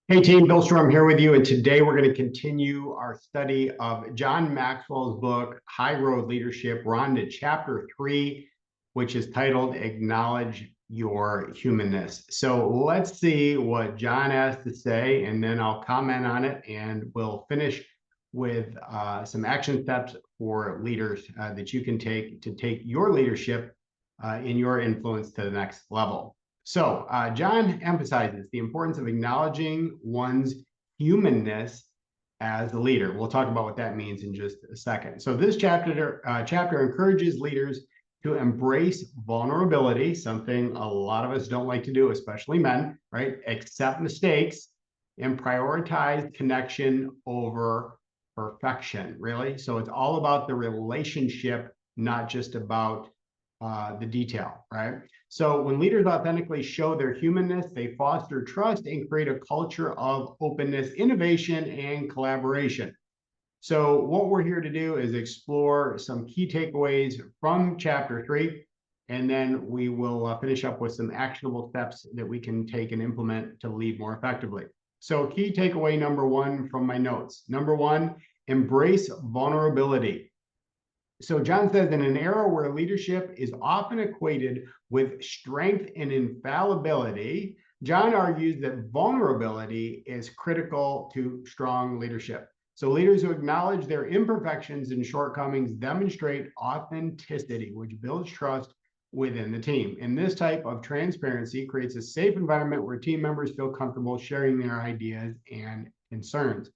Hey team, Bill Storm here with you, and today we're going to continue our study of John Maxwell's book, High Road Leadership. We're on to chapter 3, which is titled Acknowledge Your Humanness. So let's see what John has to say, and then I'll comment on it, and we'll finish with some action steps for leaders that you can take to take your leadership in your influence to the next level. So John emphasizes the importance of acknowledging one's humanness as a leader. We'll talk about what that means in just a second. So this chapter encourages leaders to embrace vulnerability, something a lot of us don't like to do, especially men, right? Accept mistakes and prioritize connection over perfection, really. So it's all about the relationship, not just about the detail, right? So when leaders authentically show their humanness, they foster trust and create a culture of openness, innovation, and collaboration. So what we're here to do is explore some key takeaways from chapter 3, and then we will finish up with some actionable steps that we can take and implement to lead more effectively. So key takeaway number 1 from my notes. Number 1, embrace vulnerability. So John says, in an era where leadership is often equated with strength and infallibility, John argues that vulnerability is critical to strong leadership. So leaders who acknowledge their imperfections and shortcomings demonstrate authenticity, which builds trust within the team. And this type of transparency creates a safe environment where team members feel comfortable sharing their ideas and concerns.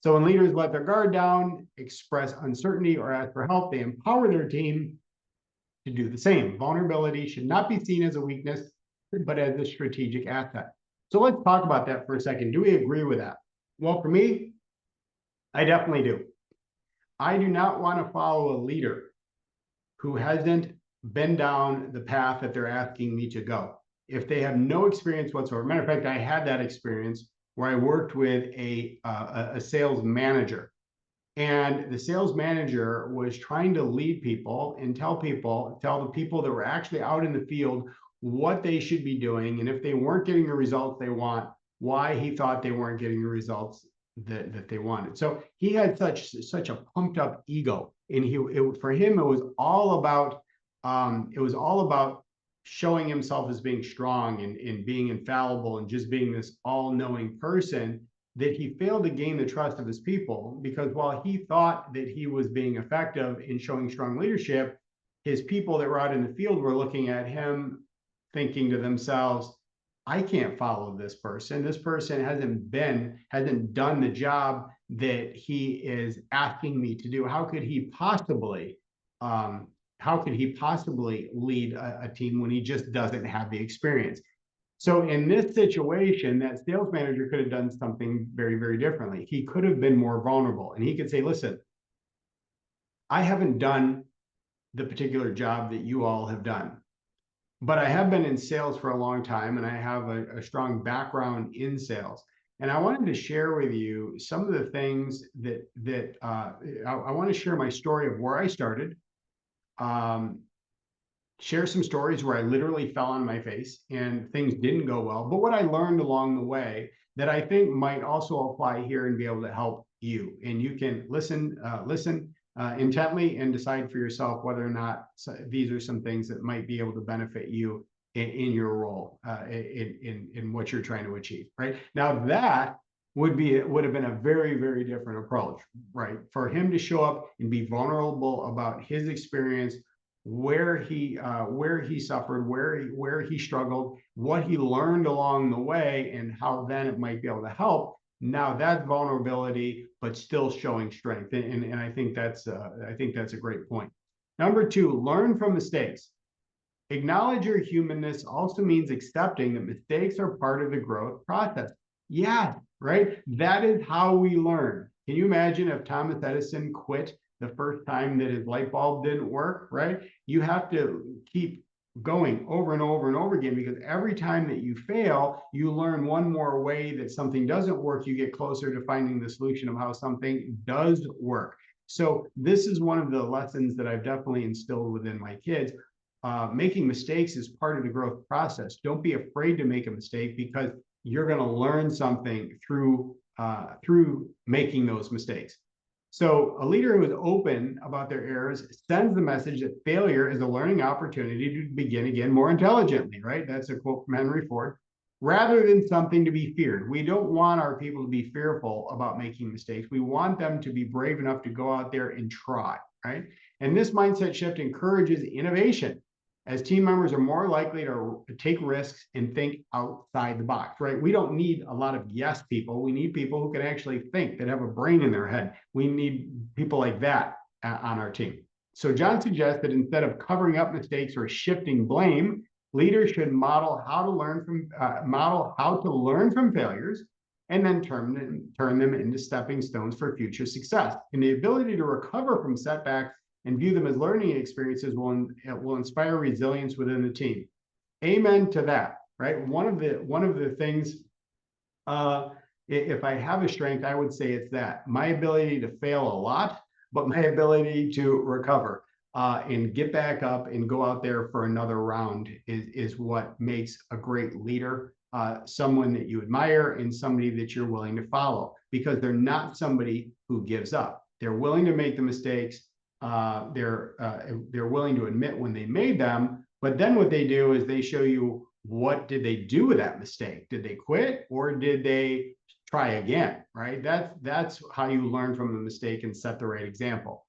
So when leaders let their guard down, express uncertainty, or ask for help, they empower their team to do the same. Vulnerability should not be seen as a weakness, but as a strategic asset. So let's talk about that for a second. Do we agree with that? Well, for me, I definitely do. I do not want to follow a leader who hasn't been down the path that they're asking me to go. If they have no experience whatsoever. Matter of fact, I had that experience where I worked with a sales manager. And the sales manager was trying to lead people and tell the people that were actually out in the field what they should be doing. And if they weren't getting the results they want, why he thought they weren't getting the results that they wanted. So he had such a pumped up ego. And for him, it was all about showing himself as being strong and being infallible and just being this all-knowing person, that he failed to gain the trust of his people, because while he thought that he was being effective in showing strong leadership, his people that were out in the field were looking at him thinking to themselves, I can't follow this person. This person hasn't done the job that he is asking me to do. How could he possibly lead a team when he just doesn't have the experience? So in this situation, that sales manager could have done something very, very differently. He could have been more vulnerable, and he could say, listen, I haven't done the particular job that you all have done, but I have been in sales for a long time, and I have a strong background in sales. And I wanted to share with you some of the things that I want to share my story of where I started, share some stories where I literally fell on my face and things didn't go well, but what I learned along the way that I think might also apply here and be able to help you. And you can listen intently and decide for yourself whether or not these are some things that might be able to benefit you in your role, in what you're trying to achieve. Right now, that would have been a very, very different approach, right? For him to show up and be vulnerable about his experience, where he suffered, where he struggled, what he learned along the way, and how then it might be able to help. Now that's vulnerability, but still showing strength, and I think that's a great point. Number 2, learn from mistakes. Acknowledge your humanness also means accepting that mistakes are part of the growth process. Yeah, right. That is how we learn. Can you imagine if Thomas Edison quit the first time that his light bulb didn't work, right? You have to keep going over and over and over again, because every time that you fail, you learn one more way that something doesn't work. You get closer to finding the solution of how something does work. So this is one of the lessons that I've definitely instilled within my kids. Making mistakes is part of the growth process. Don't be afraid to make a mistake, because you're going to learn something through making those mistakes. So a leader who is open about their errors sends the message that failure is a learning opportunity to begin again more intelligently, right? That's a quote from Henry Ford, rather than something to be feared. We don't want our people to be fearful about making mistakes. We want them to be brave enough to go out there and try, right? And this mindset shift encourages innovation, as team members are more likely to take risks and think outside the box, right? We don't need a lot of yes people. We need people who can actually think, that have a brain in their head. We need people like that on our team. So John suggests that instead of covering up mistakes or shifting blame, leaders should model how to learn from failures, and then turn them into stepping stones for future success. And the ability to recover from setbacks and view them as learning experiences will inspire resilience within the team. Amen to that, right? One of the things, if I have a strength, I would say it's that my ability to fail a lot, but my ability to recover and get back up and go out there for another round is what makes a great leader, someone that you admire and somebody that you're willing to follow, because they're not somebody who gives up. They're willing to make the mistakes. They're willing to admit when they made them, but then what they do is they show you, what did they do with that mistake? Did they quit, or did they try again, right? That's how you learn from the mistake and set the right example.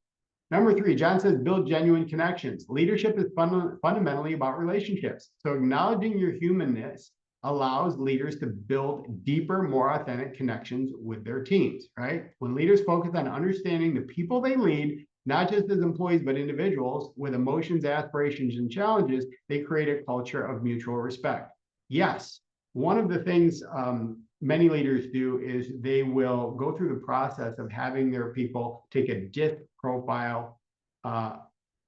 Number 3, John says, build genuine connections. Leadership is fundamentally about relationships. So acknowledging your humanness allows leaders to build deeper, more authentic connections with their teams, right? When leaders focus on understanding the people they lead, not just as employees, but individuals with emotions, aspirations, and challenges, they create a culture of mutual respect. Yes, one of the things many leaders do is they will go through the process of having their people take a DISC profile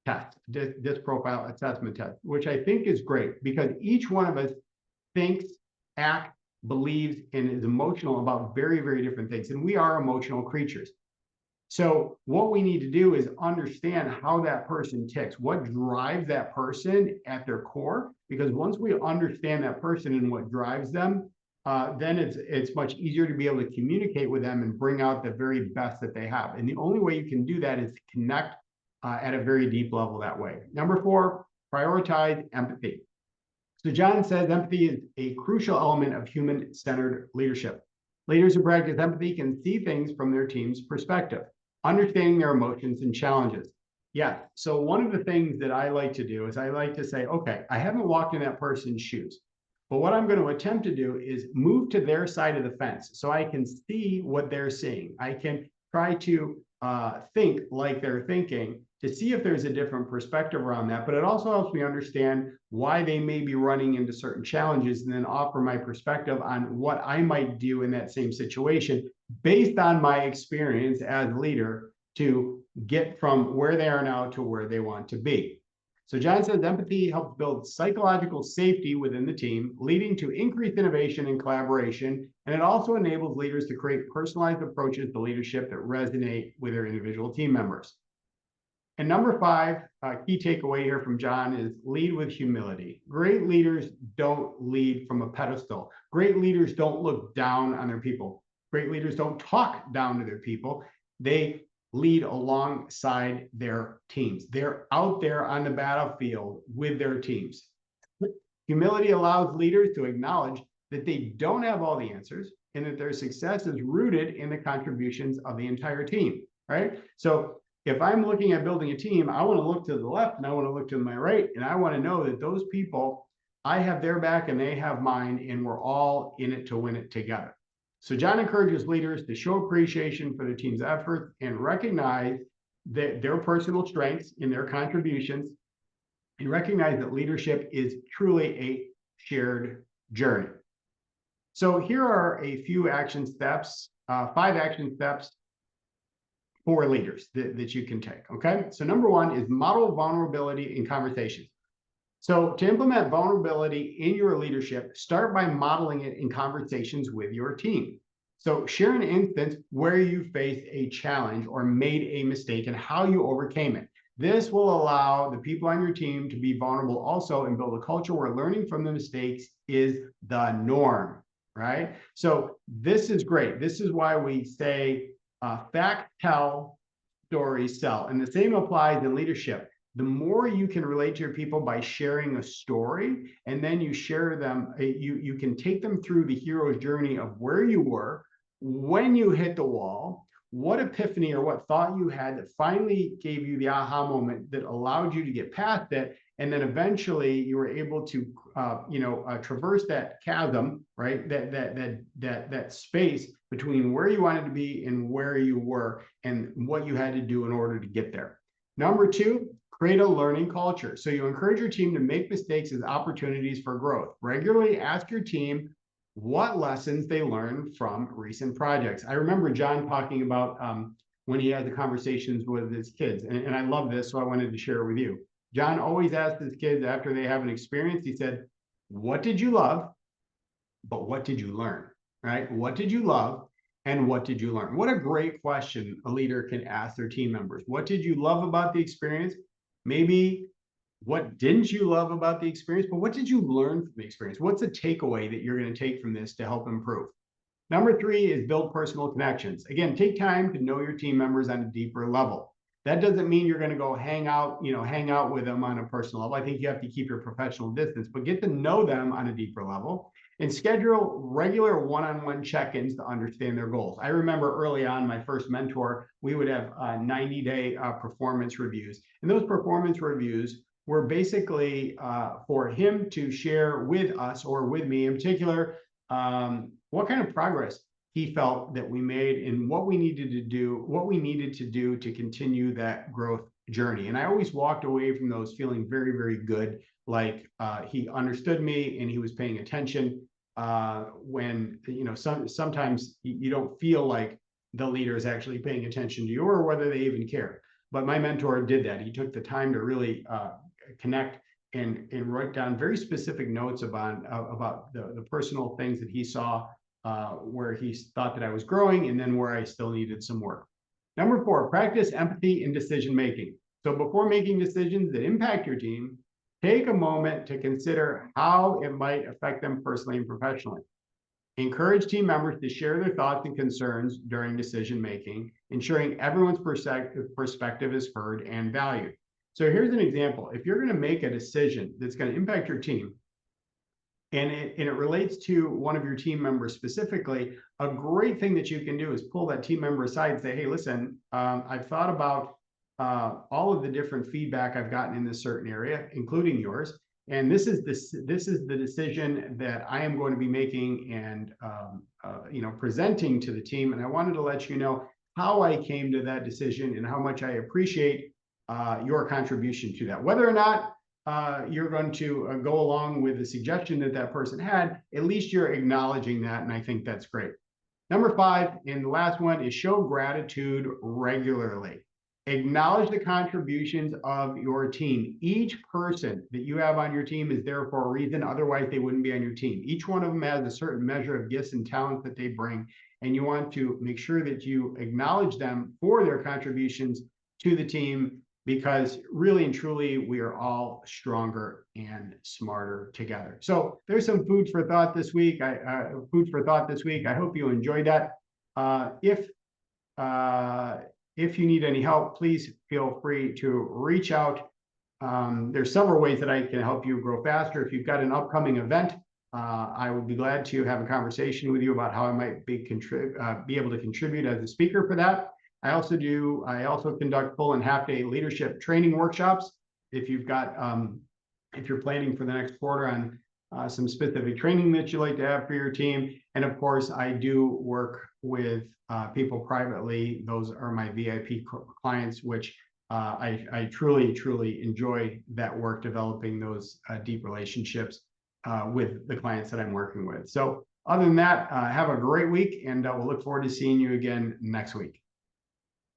test, DISC profile assessment test, which I think is great, because each one of us thinks, acts, believes, and is emotional about very, very different things. And we are emotional creatures. So what we need to do is understand how that person ticks, what drives that person at their core, because once we understand that person and what drives them, then it's much easier to be able to communicate with them and bring out the very best that they have. And the only way you can do that is to connect at a very deep level that way. Number 4, prioritize empathy. So John says empathy is a crucial element of human-centered leadership. Leaders who practice empathy can see things from their team's perspective, understanding their emotions and challenges. Yeah, so one of the things that I like to do is I like to say, okay, I haven't walked in that person's shoes, but what I'm going to attempt to do is move to their side of the fence so I can see what they're seeing. I can try to think like they're thinking, to see if there's a different perspective around that, but it also helps me understand why they may be running into certain challenges, and then offer my perspective on what I might do in that same situation based on my experience as leader to get from where they are now to where they want to be. So John says empathy helps build psychological safety within the team, leading to increased innovation and collaboration. And it also enables leaders to create personalized approaches to leadership that resonate with their individual team members. And number 5, key takeaway here from John is lead with humility. Great leaders don't lead from a pedestal. Great leaders don't look down on their people. Great leaders don't talk down to their people. They lead alongside their teams. They're out there on the battlefield with their teams. Humility allows leaders to acknowledge that they don't have all the answers and that their success is rooted in the contributions of the entire team, right? So if I'm looking at building a team, I want to look to the left and I want to look to my right, and I want to know that those people, I have their back and they have mine, and we're all in it to win it together. So John encourages leaders to show appreciation for their team's efforts and recognize that their personal strengths in their contributions, and recognize that leadership is truly a shared journey. So here are a few action steps, 5 action steps for leaders that you can take, okay? So number 1 is model vulnerability in conversations. So to implement vulnerability in your leadership, start by modeling it in conversations with your team. So share an instance where you faced a challenge or made a mistake and how you overcame it. This will allow the people on your team to be vulnerable also, and build a culture where learning from the mistakes is the norm. right? So this is great. This is why we say fact tell, stories sell. And the same applies in leadership. The more you can relate to your people by sharing a story, and then you share them, you can take them through the hero's journey of where you were, when you hit the wall, what epiphany or what thought you had that finally gave you the aha moment that allowed you to get past it. And then eventually you were able to, traverse that chasm, right? That space between where you wanted to be and where you were and what you had to do in order to get there. Number two, create a learning culture. So you encourage your team to make mistakes as opportunities for growth. Regularly ask your team what lessons they learned from recent projects. I remember John talking about when he had the conversations with his kids, and I love this, so I wanted to share it with you. John always asked his kids after they have an experience, he said, what did you love, but what did you learn, right? What did you love and what did you learn? What a great question a leader can ask their team members. What did you love about the experience? Maybe what didn't you love about the experience, but what did you learn from the experience? What's a takeaway that you're going to take from this to help improve? Number three is build personal connections. Again, take time to know your team members on a deeper level. That doesn't mean you're going to go hang out with them on a personal level. I think you have to keep your professional distance, but get to know them on a deeper level and schedule regular one-on-one check-ins to understand their goals. I remember early on, my first mentor, we would have 90-day performance reviews. And those performance reviews were basically for him to share with us or with me in particular, what kind of progress he felt that we made and what we needed to do to continue that growth journey. And I always walked away from those feeling very, very good, like he understood me and he was paying attention. When sometimes you don't feel like the leader is actually paying attention to you or whether they even care. But my mentor did that. He took the time to really connect and write down very specific notes about the personal things that he saw, where he thought that I was growing and then where I still needed some work. Number four, practice empathy in decision making. So before making decisions that impact your team, take a moment to consider how it might affect them personally and professionally. Encourage team members to share their thoughts and concerns during decision making, ensuring everyone's perspective is heard and valued. So here's an example. If you're going to make a decision that's going to impact your team, and it relates to one of your team members specifically, a great thing that you can do is pull that team member aside and say, hey, listen, I've thought about all of the different feedback I've gotten in this certain area, including yours. And this is the decision that I am going to be making and presenting to the team. And I wanted to let you know how I came to that decision and how much I appreciate your contribution to that. Whether or not you're going to go along with the suggestion that person had, at least you're acknowledging that, and I think that's great. Number five, and the last one, is show gratitude regularly. Acknowledge the contributions of your team. Each person that you have on your team is there for a reason, otherwise they wouldn't be on your team. Each one of them has a certain measure of gifts and talents that they bring, and you want to make sure that you acknowledge them for their contributions to the team, because really and truly, we are all stronger and smarter together. So there's some food for thought this week. I hope you enjoyed that. If you need any help, please feel free to reach out. There's several ways that I can help you grow faster. If you've got an upcoming event, I would be glad to have a conversation with you about how I might be able to contribute as a speaker for that. I also conduct full and half day leadership training workshops. If you're planning for the next quarter on some specific training that you'd like to have for your team. And of course, I do work with people privately. Those are my VIP clients, which I truly, truly enjoy that work, developing those deep relationships with the clients that I'm working with. So other than that, have a great week, and we'll look forward to seeing you again next week.